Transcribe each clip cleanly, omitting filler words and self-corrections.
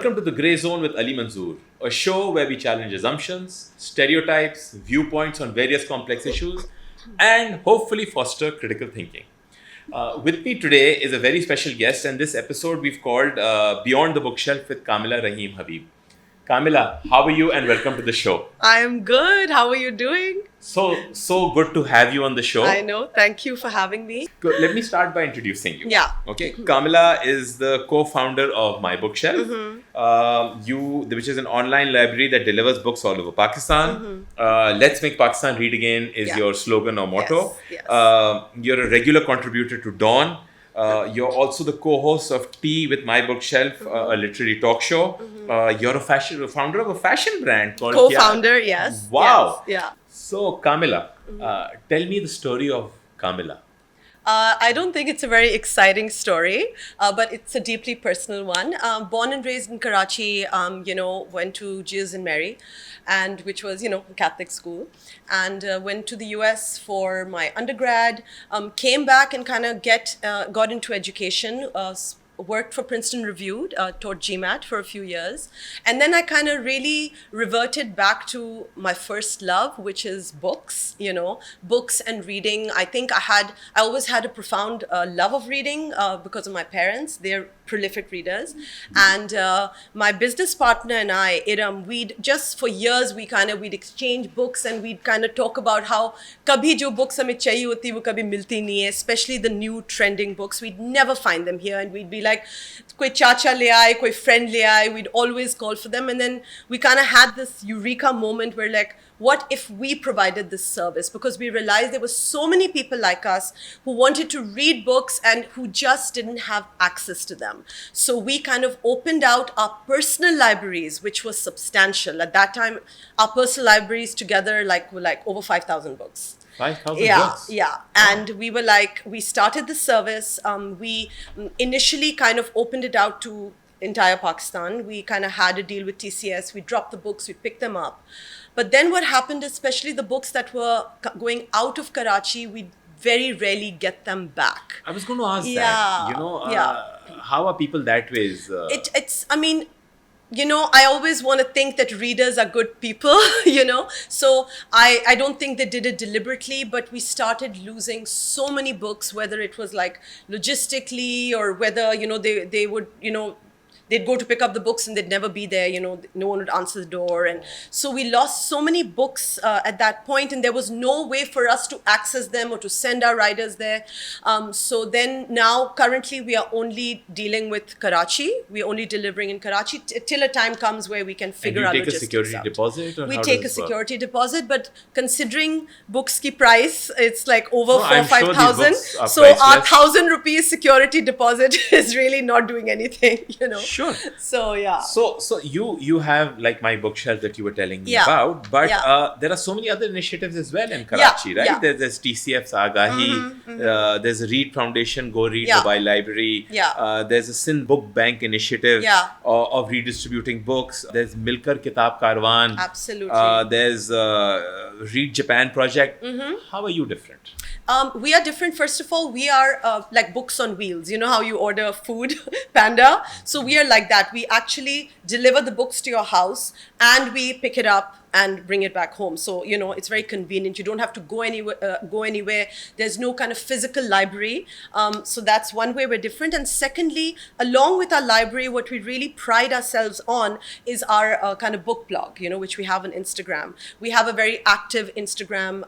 Welcome to the Grey Zone with Ali Manzoor, a show where we challenge assumptions, stereotypes, viewpoints on various complex issues, and hopefully foster critical thinking. With me today is a very special guest, and this episode we've called Beyond the Bookshelf with Kamila Rahim Habib. Kamila, how are you, and welcome to the show. I'm good. How are you doing? So good to have you on the show. I know. Thank you for having me. Good. Let me start by introducing you. Yeah. Okay. Kamila is the co-founder of My Bookshelf, which is an online library that delivers books all over Pakistan. Let's make Pakistan read again is your slogan or motto. Yes. You're a regular contributor to Dawn. You're also the co-host of Tea with My Bookshelf, a literary talk show. You're a founder of a fashion brand called Co-founder, yes. Wow. Yes, yeah. So, Kamila, tell me the story of Kamila. I don't think it's a very exciting story, but it's a deeply personal one. Born and raised in Karachi, went to Jesus and Mary, and which was, a Catholic school, and went to the US for my undergrad, came back and kind of got into education, worked for Princeton Review, taught GMAT for a few years. And then I kind of really reverted back to my first love, which is books, books and reading. I think I always had a profound love of reading because of my parents. They're prolific readers. And my business partner and I, Iram, for years, we'd exchange books and we'd kind of talk about how kabhi jo books hame chahiye hoti, wo kabhi milti nahi hai, especially the new trending books. We'd never find them here, and we'd be like, koi chacha le aaye, koi friend le aaye. We'd always call for them. And then we kind of had this eureka moment where like, what if we provided this service? Because we realized there were so many people like us who wanted to read books and who just didn't have access to them. So we kind of opened out our personal libraries, which was substantial. At that time, our personal libraries together were like over 5,000 books. 5,000 books? Yeah. And we started the service. We initially kind of opened it out to entire Pakistan. We kind of had a deal with TCS. We dropped the books, we picked them up. But then what happened, especially the books that were going out of Karachi, we very rarely get them back. I was going to ask that. How are people that way? I always want to think that readers are good people, So I don't think they did it deliberately, but we started losing so many books, whether it was like logistically or whether, they would, they'd go to pick up the books and they'd never be there, no one would answer the door. And so we lost so many books at that point, and there was no way for us to access them or to send our riders there. So then now currently we are only dealing with Karachi. We're only delivering in Karachi till a time comes where we can figure out logistics out. You take a security deposit? Or we take a security deposit, but considering books ki price, it's like over 4,000-5,000. So our 1,000 rupees security deposit is really not doing anything, Sure. So yeah. So you have like My Bookshelf that you were telling me about, but there are so many other initiatives as well in Karachi, right? Yeah. There's TCF's Agahi, there's a Read Foundation, Go Read Mobile Library, there's a Sindh Book Bank initiative of redistributing books, there's Milkar Kitab Karwan, absolutely, there's Read Japan Project. How are you different? We are different. First of all, we are like books on wheels. You know how you order food, Panda? So we are like that. We actually deliver the books to your house and we pick it up and bring it back home. So, it's very convenient. You don't have to go anywhere. There's no kind of physical library. So that's one way we're different. And secondly, along with our library, what we really pride ourselves on is our kind of book blog, which we have on Instagram. We have a very active Instagram,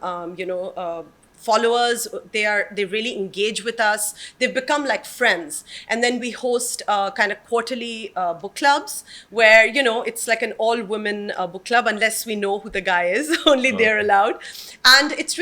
followers. They really engage with us. They've become like friends. And then we host kind of quarterly book clubs where, it's like an all-women book club, unless we know who the guy is. Only they're allowed. And it's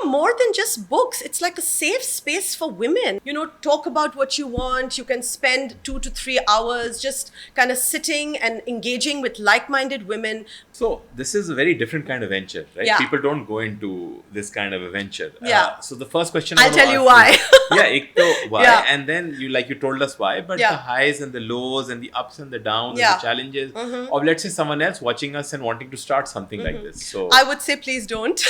more than just books. It's like a safe space for women. Talk about what you want. You can spend 2 to 3 hours just kind of sitting and engaging with like-minded women. So this is a very different kind of venture, right? Yeah. People don't go into this kind of a venture. Yeah. So the first question I'll tell you why. Why? Yeah. And then you told us why, but the highs and the lows and the ups and the downs and the challenges of, let's say, someone else watching us and wanting to start something like this. So I would say please don't.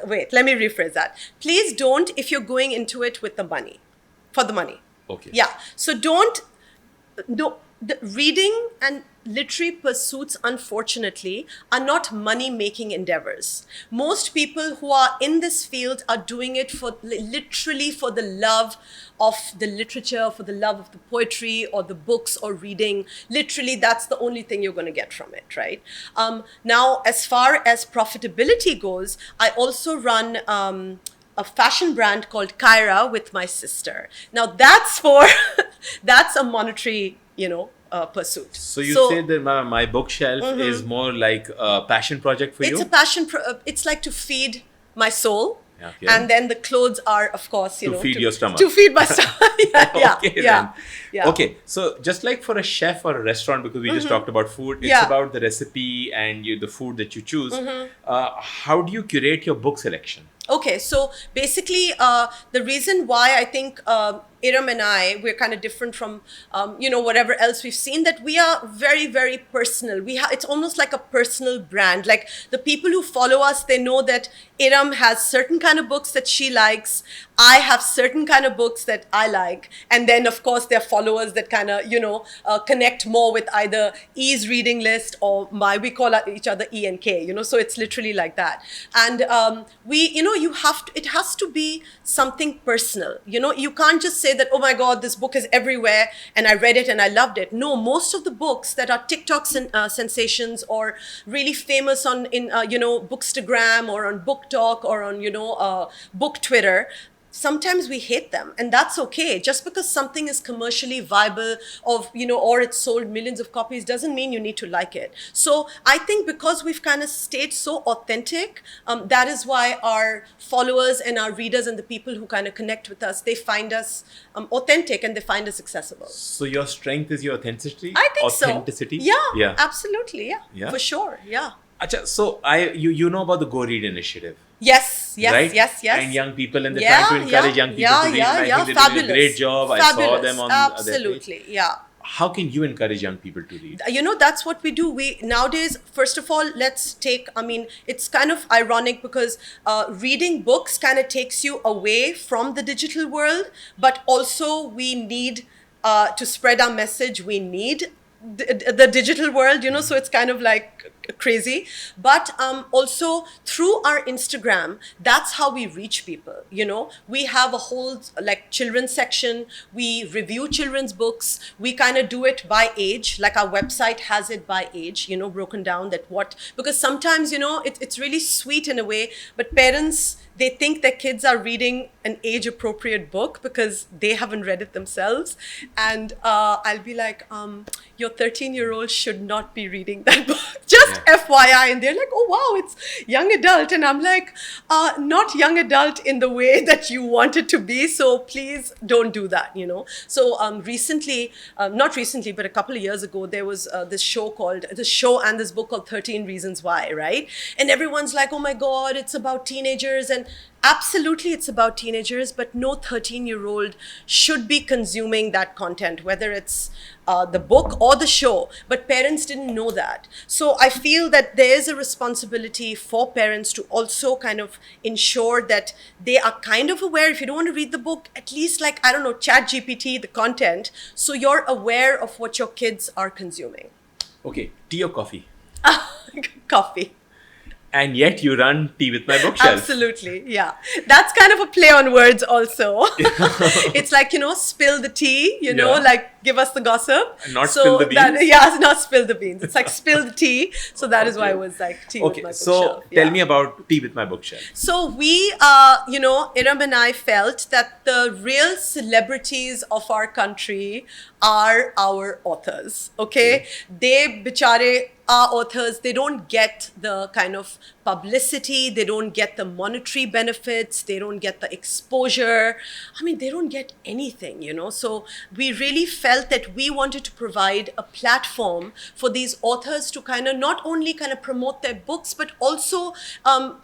Wait, let me rephrase that. Please don't if you're going into it with the money, for the money. Okay. Yeah. So don't no, the reading and literary pursuits, unfortunately, are not money-making endeavors. Most people who are in this field are doing it for literally for the love of the literature, for the love of the poetry or the books or reading. Literally, that's the only thing you're going to get from it, right? Now, as far as profitability goes, I also run a fashion brand called Kaira with my sister. Now, that's for that's a monetary, pursuit. So you say that my bookshelf is more like a passion project for you? It's a passion. It's like to feed my soul. Okay. And then the clothes are, of course, to feed your stomach. To feed my stomach. Yeah. Okay, so just like for a chef or a restaurant, because we just talked about food, it's about the recipe and the food that you choose. How do you curate your book selection? Okay, so basically, the reason why I think Iram and I, we're kind of different from, whatever else we've seen, that we are very, very personal. It's almost like a personal brand. Like the people who follow us, they know that Iram has certain kind of books that she likes. I have certain kind of books that I like. And then, of course, there are followers that kind of, connect more with either E's reading list or we call each other E and K, so it's literally like that. And it has to be something personal. You can't just say that, oh my God, this book is everywhere and I read it and I loved it. No, most of the books that are TikTok sensations or really famous on Bookstagram or on Book Talk or on, Book Twitter, sometimes we hate them, and that's okay. Just because something is commercially viable or it's sold millions of copies doesn't mean you need to like it. So I think because we've kind of stayed so authentic, that is why our followers and our readers and the people who kind of connect with us, they find us authentic and they find us accessible. So your strength is your authenticity? I think authenticity? so. Yeah, absolutely. Yeah, for sure. Yeah. Achha, so you know about the Go Read initiative? Yes, right? yes. And young people, and they're trying to encourage young people to read. And I think they're doing a great job. I saw them on absolutely, yeah. How can you encourage young people to read? That's what we do. We nowadays, first of all, it's kind of ironic because reading books kind of takes you away from the digital world, but also we need to spread our message. We need the digital world, so it's kind of like crazy. But also through our Instagram, that's how we reach people. We have a whole like children's section. We review children's books. We kind of do it by age, like our website has it by age, broken down because sometimes, it's really sweet in a way, but parents, they think their kids are reading an age-appropriate book because they haven't read it themselves. And I'll be like, your 13-year-old should not be reading that book. Just FYI. And they're like, oh, wow, it's young adult. And I'm like, not young adult in the way that you want it to be. So please don't do that, So not recently, but a couple of years ago, there was this show and this book called 13 Reasons Why, right? And everyone's like, oh my God, it's about teenagers. And absolutely, it's about teenagers, but no 13-year-old should be consuming that content, whether it's the book or the show. But parents didn't know that. So I feel that there is a responsibility for parents to also kind of ensure that they are kind of aware. If you don't want to read the book, at least chat GPT, the content, so you're aware of what your kids are consuming. Okay, tea or coffee? Coffee. And yet you run Tea with My Bookshelf. Absolutely, yeah. That's kind of a play on words also. It's like, spill the tea, like give us the gossip. And not spill the beans. Not spill the beans. It's like spill the tea. So that is why it was like Tea with My Bookshelf. So tell me about Tea with My Bookshelf. So we, Iram and I felt that the real celebrities of our country are our authors, okay? They, bichare, are authors, they don't get the kind of publicity, they don't get the monetary benefits, they don't get the exposure. They don't get anything, So we really felt that we wanted to provide a platform for these authors to kind of not only kind of promote their books, but also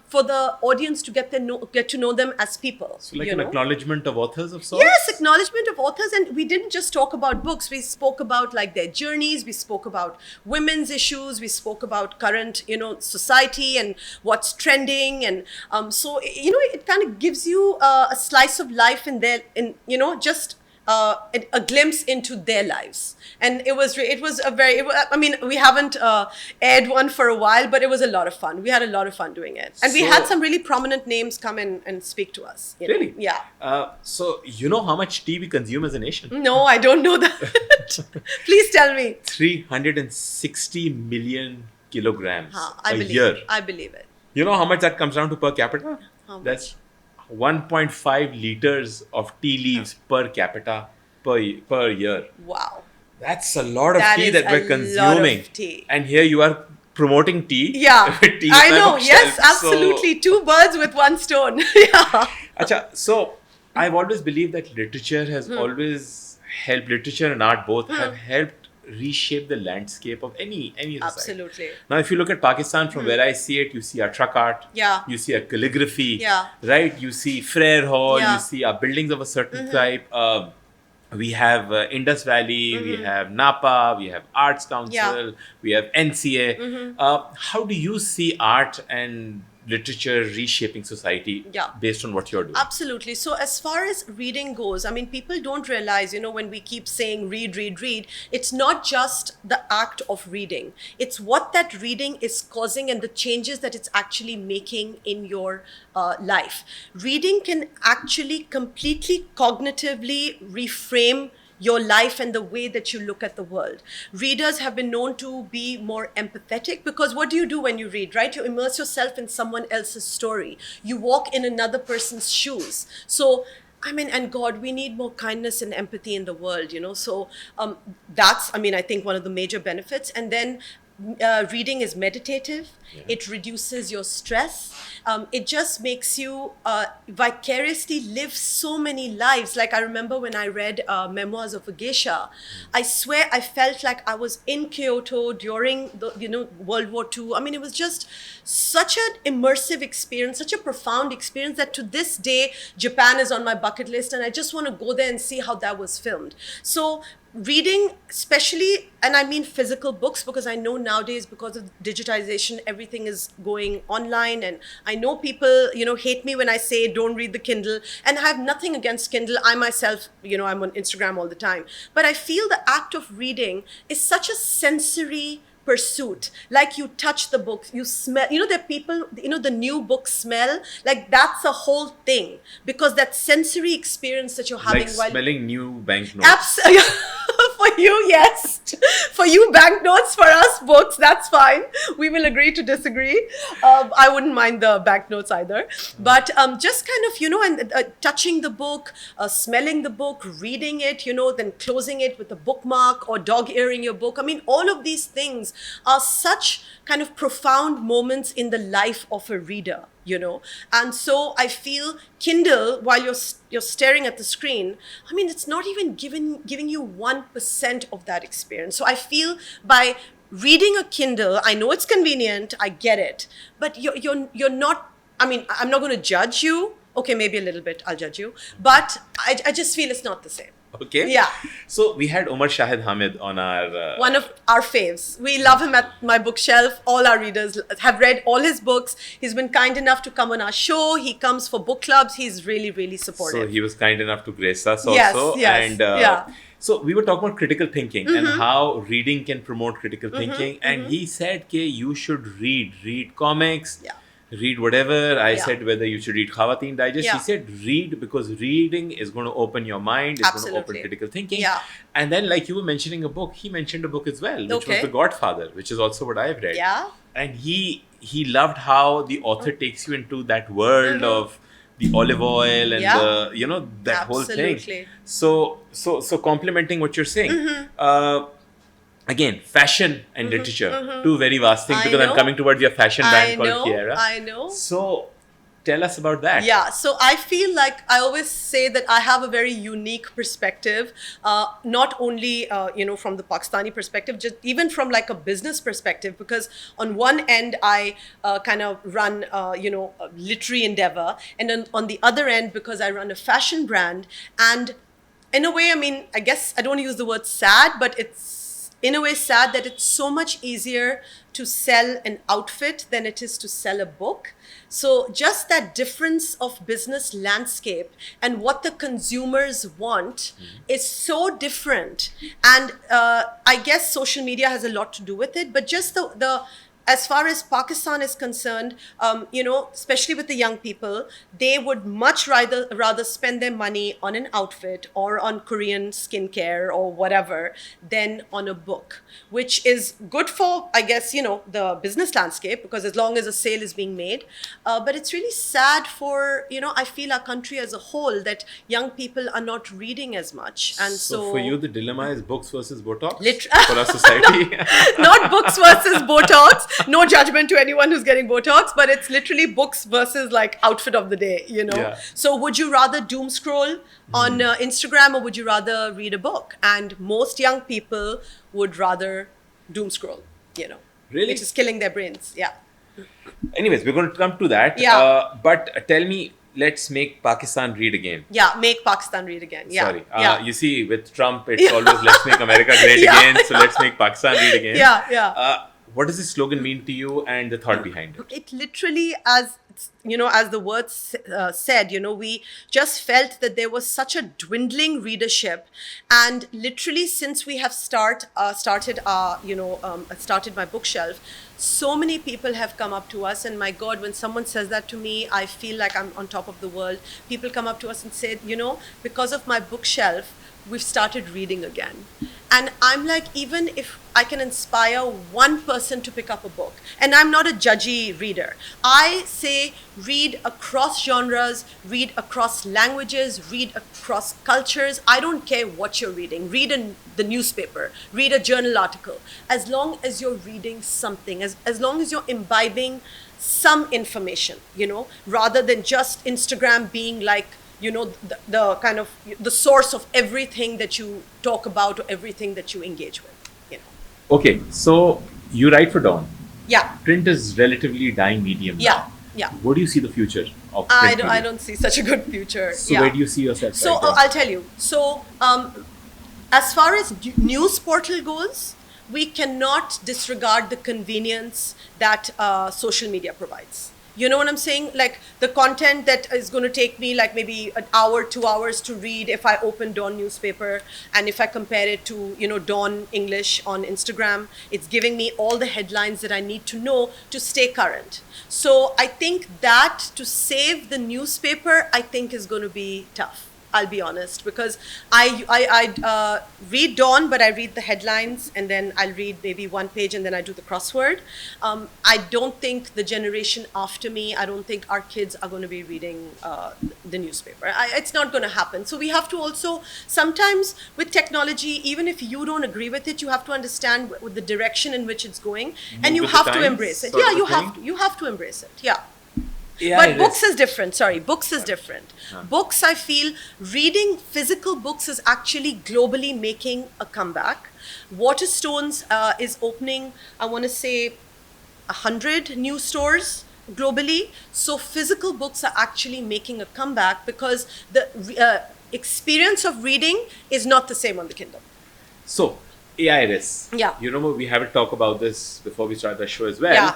for the audience to get to know them as people. So like an acknowledgement of authors of sorts? Yes, acknowledgement of authors. And we didn't just talk about books. We spoke about like their journeys. We spoke about women's issues. We spoke about current, society and what's trending. And so, it kind of gives you a slice of life just a glimpse into their lives. And it was a very, I mean, we haven't aired one for a while, but it was a lot of fun. We had a lot of fun doing it. And we had some really prominent names come in and speak to us. Really? Yeah. So you know how much tea we consume as a nation? No, I don't know that. Please tell me. 360 million kilograms a believe year. I believe it. You know how much that comes down to per capita? How much? That's 1.5 liters of tea leaves per capita per year. Wow. That's a lot of That tea is that we're a consuming. lot of tea. And here you are promoting tea. Yeah, with tea I on my know. Yes, bookshelf. absolutely. Two birds with one stone. Yeah. Acha, so I've always believed that literature has always helped, literature and art both have helped reshape the landscape of any society. Absolutely. Now, if you look at Pakistan, from where I see it, you see our truck art, Yeah. you see our calligraphy, Yeah. right? You see Frere Hall, Yeah. you see our buildings of a certain type. We have Indus Valley, we have Napa, we have Arts Council, we have NCA. How do you see art and literature reshaping society based on what you're doing? Absolutely. So as far as reading goes, I mean, people don't realize, when we keep saying read, it's not just the act of reading. It's what that reading is causing and the changes that it's actually making in your life. Reading can actually completely cognitively reframe your life and the way that you look at the world. Readers have been known to be more empathetic, because what do you do when you read, right? You immerse yourself in someone else's story. You walk in another person's shoes. So, I mean, and God, we need more kindness and empathy in the world, So that's, I mean, I think one of the major benefits. And then reading is meditative. It reduces your stress. It just makes you vicariously live so many lives. Like I remember when I read Memoirs of a Geisha, I swear I felt like I was in Kyoto during the World War II. I mean, it was just such an immersive experience, such a profound experience that to this day, Japan is on my bucket list, and I just want to go there and see how that was filmed. So reading, especially, and I mean physical books, because I know nowadays, because of digitization, everything is going online, and I know people, hate me when I say don't read the Kindle, and I have nothing against Kindle. I myself, I'm on Instagram all the time, but I feel the act of reading is such a sensory pursuit. Like you touch the books, you smell, there are people, the new book smell, like that's a whole thing, because that sensory experience that you're having like while smelling new banknotes. Absolutely. For you, yes. For you, banknotes. For us, books. That's fine. We will agree to disagree. I wouldn't mind the banknotes either. But just kind of, and touching the book, smelling the book, reading it, then closing it with a bookmark or dog-earing your book. I mean, all of these things are such kind of profound moments in the life of a reader. And so I feel Kindle, while you're staring at the screen, I mean, it's not even giving you 1% of that experience. So I feel by reading a Kindle, I know it's convenient, I get it, but you're not, I mean, I'm not going to judge you. Okay, maybe a little bit, I'll judge you, but I just feel it's not the same. Okay. Yeah. So we had Omar Shahid Hamid on our... one of our faves. We love him at my bookshelf. All our readers have read all his books. He's been kind enough to come on our show. He comes for book clubs. He's really, really supportive. So he was kind enough to grace us Yes, also. yes, And yeah. so we were talking about critical thinking and how reading can promote critical thinking. And he said, you should read comics. Yeah. Read whatever. I said whether you should read Khawateen Digest. Yeah. He said read, because reading is going to open your mind. It's going to open critical thinking. Yeah. And then, like you were mentioning a book, he mentioned a book as well, which was The Godfather, which is also what I've read. Yeah. And he loved how the author takes you into that world of the olive oil and the that whole thing. So complementing what you're saying. Again, fashion and literature, two very vast things, because I'm coming towards your fashion brand called Kaira. I know. So tell us about that. Yeah, so I feel like I always say that I have a very unique perspective, not only, from the Pakistani perspective, just even from like a business perspective, because on one end, I kind of run, a literary endeavor. And then on the other end, because I run a fashion brand. And in a way, I mean, I guess I don't want to use the word sad, but in a way sad that it's so much easier to sell an outfit than it is to sell a book. So just that difference of business landscape and what the consumers want is so different. And I guess social media has a lot to do with it, but just the as far as Pakistan is concerned, especially with the young people, they would much rather spend their money on an outfit or on Korean skincare or whatever than on a book, which is good for, I guess, the business landscape, because as long as a sale is being made. But it's really sad for, I feel our country as a whole, that young people are not reading as much. And so for you, the dilemma is books versus Botox for our society? Not books versus Botox. No judgment to anyone who's getting Botox, but it's literally books versus like outfit of the day, Yeah. So would you rather doom scroll on Instagram, or would you rather read a book? And most young people would rather doom scroll, Really? which is killing their brains. Yeah. Anyways, we're going to come to that. Yeah. But tell me, let's make Pakistan read again. Yeah, make Pakistan read again. Yeah. Sorry. Yeah. You see, with Trump, it's always let's make America great Yeah. again. So let's make Pakistan read again. Yeah. What does this slogan mean to you and the thought behind it? It literally, as the words said, we just felt that there was such a dwindling readership, and literally since we have started my bookshelf, so many people have come up to us, and my God, when someone says that to me, I feel like I'm on top of the world. People come up to us and say, because of my bookshelf, we've started reading again. And I'm like, even if I can inspire one person to pick up a book, and I'm not a judgy reader, I say read across genres, read across languages, read across cultures. I don't care what you're reading. Read the newspaper, read a journal article. As long as you're reading something, as long as you're imbibing some information, rather than just Instagram being like, the kind of the source of everything that you talk about or everything that you engage with. Okay, so you write for Dawn. Yeah. Print is relatively dying medium now. Yeah. Where do you see the future of print I don't see such a good future. So where do you see yourself? So right now? I'll tell you. So as far as news portal goes, we cannot disregard the convenience that social media provides. You know what I'm saying? Like the content that is going to take me like maybe an hour, 2 hours to read if I open Dawn newspaper, and if I compare it to, Dawn English on Instagram, it's giving me all the headlines that I need to know to stay current. So I think that to save the newspaper, I think is going to be tough. I'll be honest, because I read Dawn, but I read the headlines, and then I'll read maybe one page, and then I do the crossword. I don't think the generation after me, I don't think our kids are going to be reading the newspaper. It's not going to happen. So we have to also, sometimes with technology, even if you don't agree with it, you have to understand the direction in which it's going, and you have to embrace it. Yeah, you have to embrace it. Yeah. Yeah, but books is different. Sorry, books is different. Books, I feel, reading physical books is actually globally making a comeback. Waterstones is opening, I want to say, 100 new stores globally. So physical books are actually making a comeback because the experience of reading is not the same on the Kindle. So, AI risk. Yeah. We have to talk about this before we start the show as well. Yeah.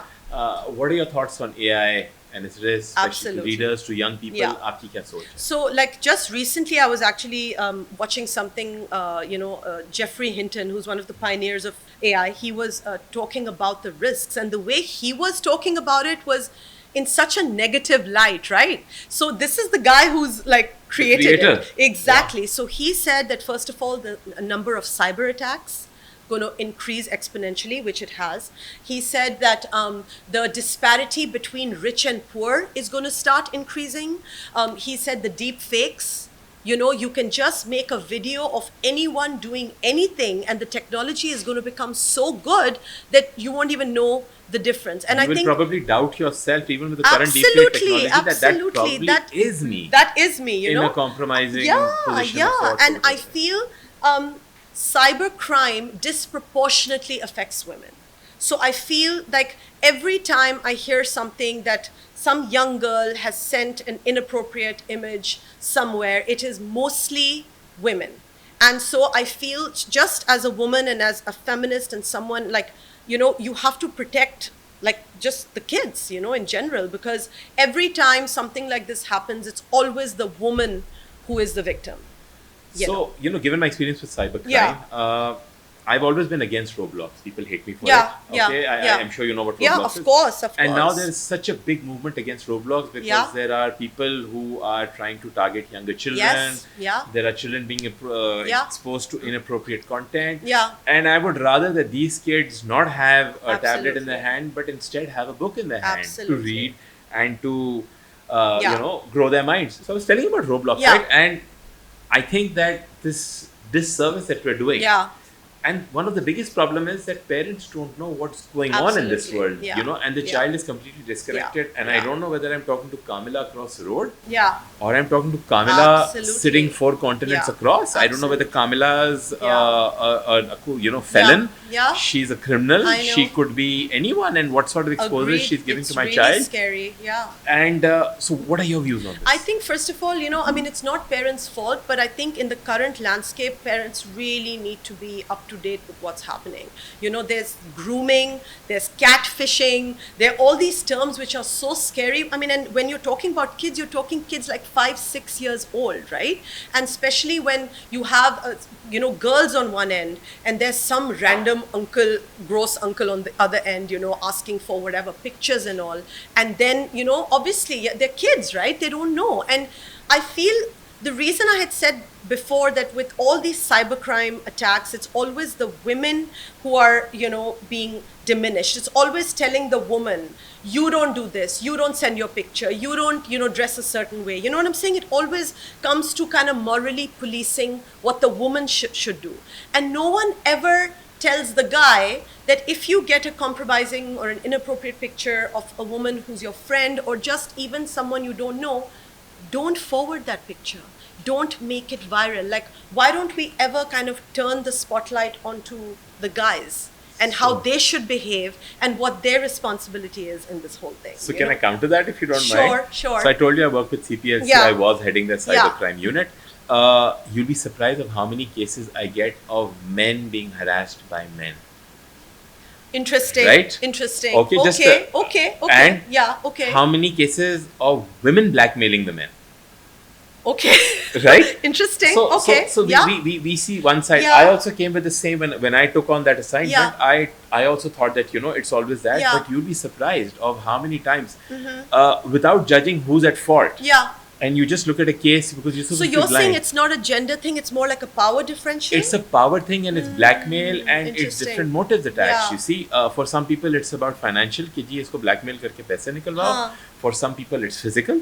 What are your thoughts on AI and its risks, especially to readers, to young people? Yeah. Aapki kya soch hai? So, like, just recently, I was actually watching something, Jeffrey Hinton, who's one of the pioneers of AI, he was talking about the risks, and the way he was talking about it was in such a negative light, right? So this is the guy who's like created it. Exactly. Yeah. So he said that, first of all, the number of cyber attacks going to increase exponentially, which it has. He said that the disparity between rich and poor is going to start increasing. He said the deep fakes, you can just make a video of anyone doing anything, and the technology is going to become so good that you won't even know the difference. And you will probably doubt yourself even with the current deep fake technology that probably is me. That is me, in a compromising position of sorts. And I feel cybercrime disproportionately affects women. So I feel like every time I hear something that some young girl has sent an inappropriate image somewhere, it is mostly women. And so I feel just as a woman and as a feminist and someone like, you have to protect like just the kids, in general, because every time something like this happens, it's always the woman who is the victim. So, given my experience with cybercrime, Yeah. I've always been against Roblox. People hate me for Yeah, it. yeah, Okay, yeah. I'm sure you know what Roblox Yeah, is. of course. And now there's such a big movement against Roblox because Yeah. there are people who are trying to target younger children. Yes, yeah. There are children being Yeah. exposed to inappropriate content. Yeah. And I would rather that these kids not have a tablet in Absolutely. their hand, but instead have a book in their hand to Absolutely. read and to, Yeah. grow their minds. So I was telling you about Roblox, Yeah. right? And I think that this disservice that we're doing. Yeah. And one of the biggest problem is that parents don't know what's going on in this Absolutely. world, Yeah. and the Yeah. child is completely disconnected. And I Yeah. don't know whether I'm talking to Kamila across the road Yeah. or I'm talking to Kamila Absolutely. sitting 4 continents Yeah. across. I don't know whether Kamila's felon. Yeah. She's a criminal. I know. She could be anyone, and what sort of exposure Agreed. she's giving It's to my really child. Scary. Yeah. And so, what are your views on this? I think, first of all, it's not parents' fault, but I think in the current landscape, parents really need to be up to date with what's happening. There's grooming, there's catfishing, there are all these terms which are so scary. And when you're talking about kids, you're talking kids like 5-6 years old, right? And especially when you have, girls on one end, and there's some random gross uncle on the other end, asking for whatever pictures and all. And then, obviously they're kids, right? They don't know. And I feel the reason I had said before that with all these cybercrime attacks, it's always the women who are, being diminished. It's always telling the woman, you don't do this, you don't send your picture, you don't, dress a certain way. You know what I'm saying? It always comes to kind of morally policing what the woman should do. And no one ever tells the guy that if you get a compromising or an inappropriate picture of a woman who's your friend or just even someone you don't know, don't forward that picture. Don't make it viral. Like, why don't we ever kind of turn the spotlight onto the guys and how they should behave and what their responsibility is in this whole thing? So can I counter that if you don't mind? Sure. So I told you I work with CPS. Yeah. So I was heading the Yeah. cybercrime unit. You'll be surprised of how many cases I get of men being harassed by men. Interesting. Right? Interesting. Okay, just okay. and yeah, okay. How many cases of women blackmailing the men? Okay. Right? Interesting. So, okay. So yeah. we see one side. Yeah. I also came with the same when I took on that assignment. Yeah. I also thought that it's always that, Yeah. but you'll be surprised of how many times, without judging who's at fault. Yeah. And you just look at a case because you're So supposed to you're be blind. saying it's not a gender thing, it's more like a power differential? It's a power thing and it's blackmail and it's Interesting. different motives attached. Yeah. You see, for some people it's about financial, कि जी इसको blackmail करके पैसे निकलवाओ. हाँ. For some people it's physical.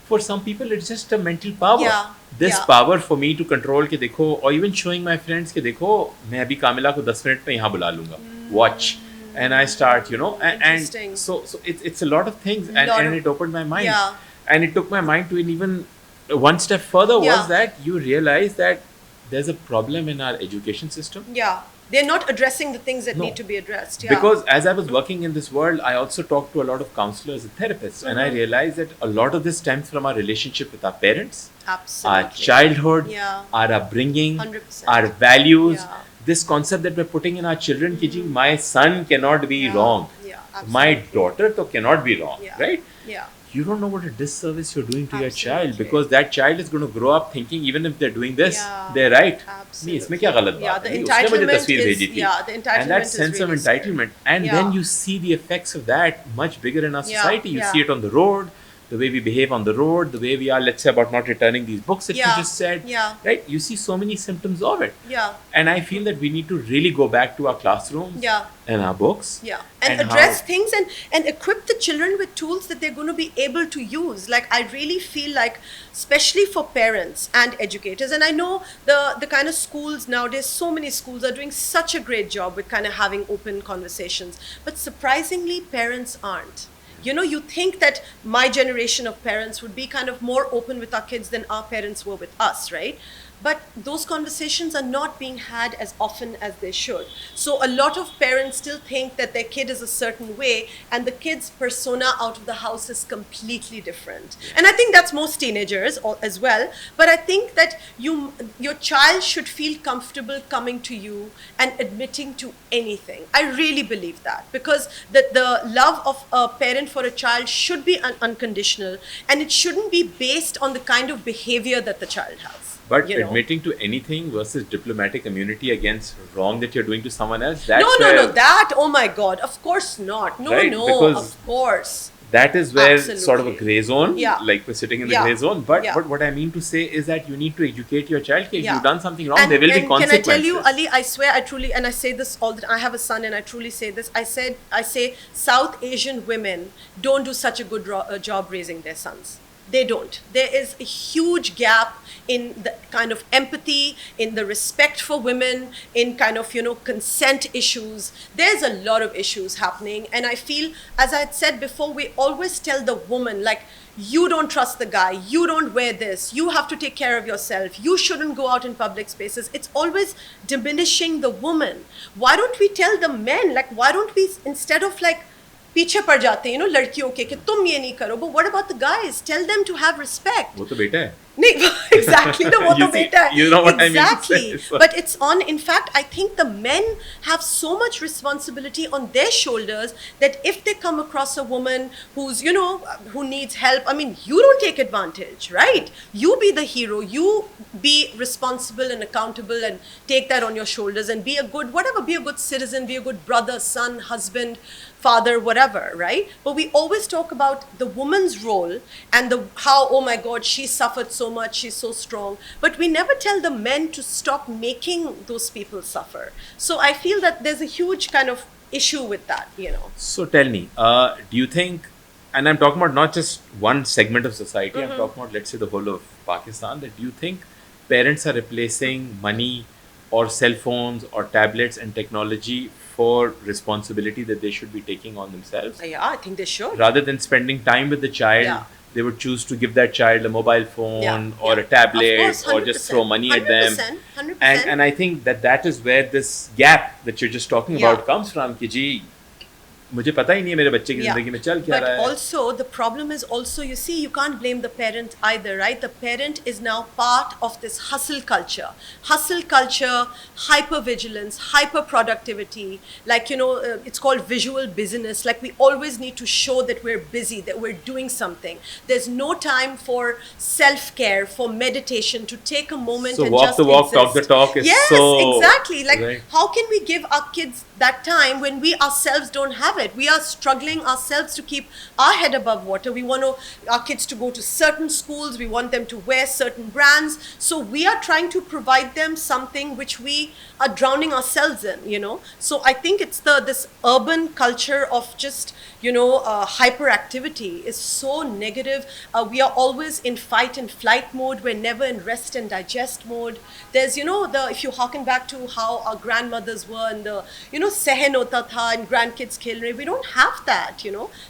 For some people it's just a mental power. Yeah. This Yeah. power for me to control के देखो, or even showing my friends कि देखो मैं अभी कामिला को 10 मिनट में यहाँ बुला लूँगा. Watch. And I start, and Interesting. so it's a lot of things and it opened my mind. Yeah. And it took my mind to even one step further Yeah. was that you realize that there's a problem in our education system. Yeah. They're not addressing the things that No. need to be addressed. Yeah. Because as I was working in this world, I also talked to a lot of counselors and therapists, and I realized that a lot of this stems from our relationship with our parents, Absolutely. our childhood, Yeah. our upbringing, 100%. our values. Yeah. This concept that we're putting in our children, कि जी, my son cannot be Yeah. wrong, Yeah, my absolutely. daughter to cannot be wrong, Yeah. right? Yeah. You don't know what a disservice you're doing to your child Absolutely. because that child is going to grow up thinking even if they're doing this, Yeah. they're right. Absolutely. नहीं इसमें क्या गलत Yeah, बात the है? नहीं, उसने मुझे entitlement तस्वीर is- भेजी थी. yeah, the entitlement And that is sense of really scary. entitlement. And Yeah. then you see the effects of that much bigger in our Yeah, society. You yeah. see it on the road, the way we behave on the road, the way we are, let's say, about not returning these books that Yeah. you just said. Yeah. Right? You see so many symptoms of it. Yeah. And I feel that we need to really go back to our classrooms Yeah. and our books. Yeah, and And address how- things and equip the children with tools that they're going to be able to use. Like, I really feel like, especially for parents and educators, and I know the kind of schools nowadays, so many schools are doing such a great job with kind of having open conversations, but surprisingly, parents aren't. You think that my generation of parents would be kind of more open with our kids than our parents were with us, right? but those conversations are not being had as often as they should. So a lot of parents still think that their kid is a certain way, and the kid's persona out of the house is completely different. And I think that's most teenagers as well. But I think that your child should feel comfortable coming to you and admitting to anything. I really believe that, because the love of a parent for a child should be unconditional, and it shouldn't be based on the kind of behavior that the child has. But You know? admitting to anything versus diplomatic immunity against wrong that you're doing to someone else, that's No, that, oh my God, of course not. No, Right, no, because of course. that is where Absolutely. sort of a gray zone, Yeah. like we're sitting in the Yeah. gray zone. But Yeah. what I mean to say is that you need to educate your child. If Yeah. you've done something wrong, there will be Can consequences. I tell you, Ali, I swear, I truly, and I say this all the time, I have a son and I truly say this. I say South Asian women don't do such a good job raising their sons. They don't. There is a huge gap in the kind of empathy, in the respect for women, in kind of, consent issues. There's a lot of issues happening. And I feel, as I had said before, we always tell the woman, like, you don't trust the guy, you don't wear this, you have to take care of yourself, you shouldn't go out in public spaces. It's always diminishing the woman. Why don't we tell the men, like, why don't we, instead of like, पीछे पड़ जाते हैं लड़कियों के कि तुम ये नहीं करो, but what about the guys? Tell them to have respect. वो तो बेटा है. नहीं, exactly, no, वो You तो see, बेटा है. you know what I mean to Exactly. say, so- But it's on, in fact, I think the men have so much responsibility on their shoulders that if they come across a woman who's, who needs help, I mean, you don't take advantage, right? You be the hero, you be responsible and accountable and take that on your shoulders and be a good, whatever, be a good citizen, be a good brother, son, husband, father, whatever, right? But we always talk about the woman's role and how, oh my God, she suffered so much, she's so strong. But we never tell the men to stop making those people suffer. So I feel that there's a huge kind of issue with that, So tell me, do you think, and I'm talking about not just one segment of society, I'm talking about, let's say, the whole of Pakistan, that do you think parents are replacing money or cell phones or tablets and technology for responsibility that they should be taking on themselves? Yeah, I think they should. Rather than spending time with the child, Yeah. they would choose to give that child a mobile phone Yeah, or yeah. a tablet Of course, or just throw money at them. 100%. And I think that is where this gap that you're just talking Yeah. about comes from. कि जी मुझे पता ही नहीं है मेरे बच्चे की जिंदगी में चल क्या But रहा है. also, the problem is also, you see, you can't blame the parent either, right? The parent is now part of this hustle culture. Hustle culture, hyper-vigilance, hyper-productivity. Like, it's called visual business. Like, we always need to show that we're busy, that we're doing something. There's no time for self-care, for meditation, to take a moment So and walk just the walk, exist. talk the talk is yes, so... exactly. Like, Right. how can we give our kids that time when we ourselves don't have it? We are struggling ourselves to keep our head above water. We want our kids to go to certain schools. We want them to wear certain brands. So we are trying to provide them something which we are drowning ourselves in, So I think it's this urban culture of just, hyperactivity is so negative. We are always in fight and flight mode. We're never in rest and digest mode. There's, if you harken back to how our grandmothers were and the, sehen hota tha and grandkids khel rahe, we don't have that,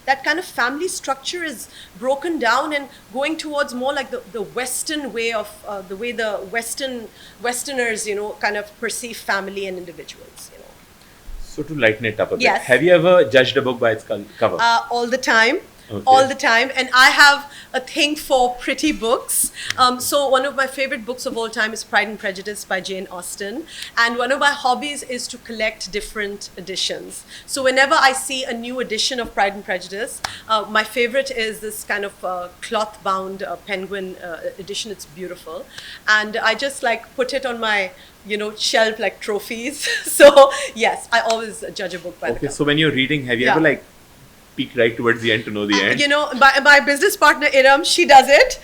That kind of family structure is broken down and going towards more like the Western way of, the way the Westerners, kind of perceive family and individuals, So to lighten it up a bit, Yes. have you ever judged a book by its cover? All the time. Okay. All the time. And I have a thing for pretty books. So one of my favorite books of all time is Pride and Prejudice by Jane Austen. And one of my hobbies is to collect different editions. So whenever I see a new edition of Pride and Prejudice, my favorite is this kind of cloth-bound penguin edition. It's beautiful. And I just put it on my shelf like trophies. So yes, I always judge a book by the Okay, cover. so when you're reading, have you Yeah. ever peek right towards the end to know the end? My business partner Iram, she does it.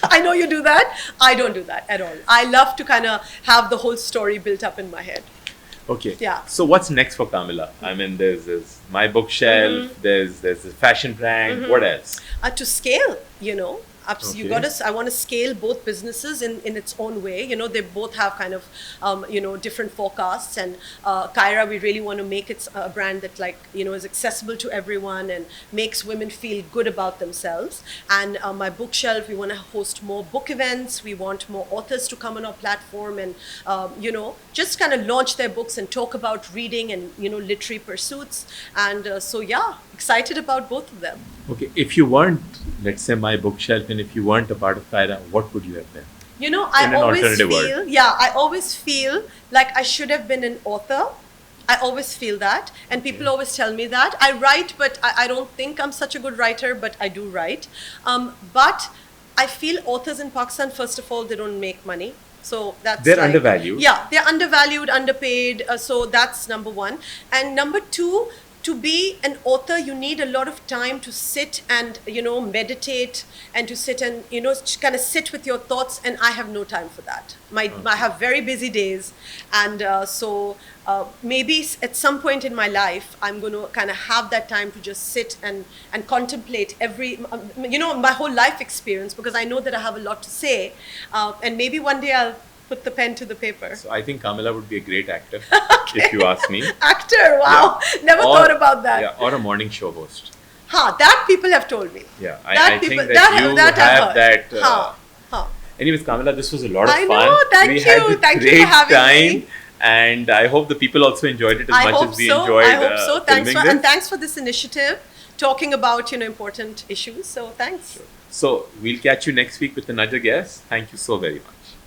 I know you do that. I don't do that at all. I love to kind of have the whole story built up in my head. Okay. Yeah. So what's next for Kamila? I mean, there's my bookshelf, there's a fashion brand. What else? To scale, Absolutely. Okay. You got to. I want to scale both businesses in its own way. They both have kind of different forecasts. And Kaira, we really want to make it a brand that is accessible to everyone and makes women feel good about themselves. And my bookshelf, we want to host more book events. We want more authors to come on our platform and just kind of launch their books and talk about reading and literary pursuits. And so yeah, excited about both of them. Okay, if you weren't, let's say, my bookshelf, and if you weren't a part of Kaira, what would you have been? I always feel like I should have been an author. I always feel that, and people always tell me that. I write, but I don't think I'm such a good writer, but I do write. But I feel authors in Pakistan, first of all, they don't make money. So they're undervalued. Yeah, they're undervalued, underpaid. So that's number one. And number two, to be an author, you need a lot of time to sit and meditate and to sit and kind of sit with your thoughts. And I have no time for that. I have very busy days, and so maybe at some point in my life, I'm going to kind of have that time to just sit and contemplate my whole life experience, because I know that I have a lot to say, and maybe one day I'll put the pen to the paper. So I think Kamila would be a great actor, if you ask me. Actor, wow. Yeah. Never thought about that. Yeah, or a morning show host. That people have told me. Yeah, I think that you have that. Anyways, Kamila, this was a lot of fun. I know, thank you. Thank you for having me. And I hope the people also enjoyed it as much as we enjoyed. I hope so. Thanks for this initiative, talking about important issues. So thanks. Sure. So we'll catch you next week with another guest. Thank you so very much.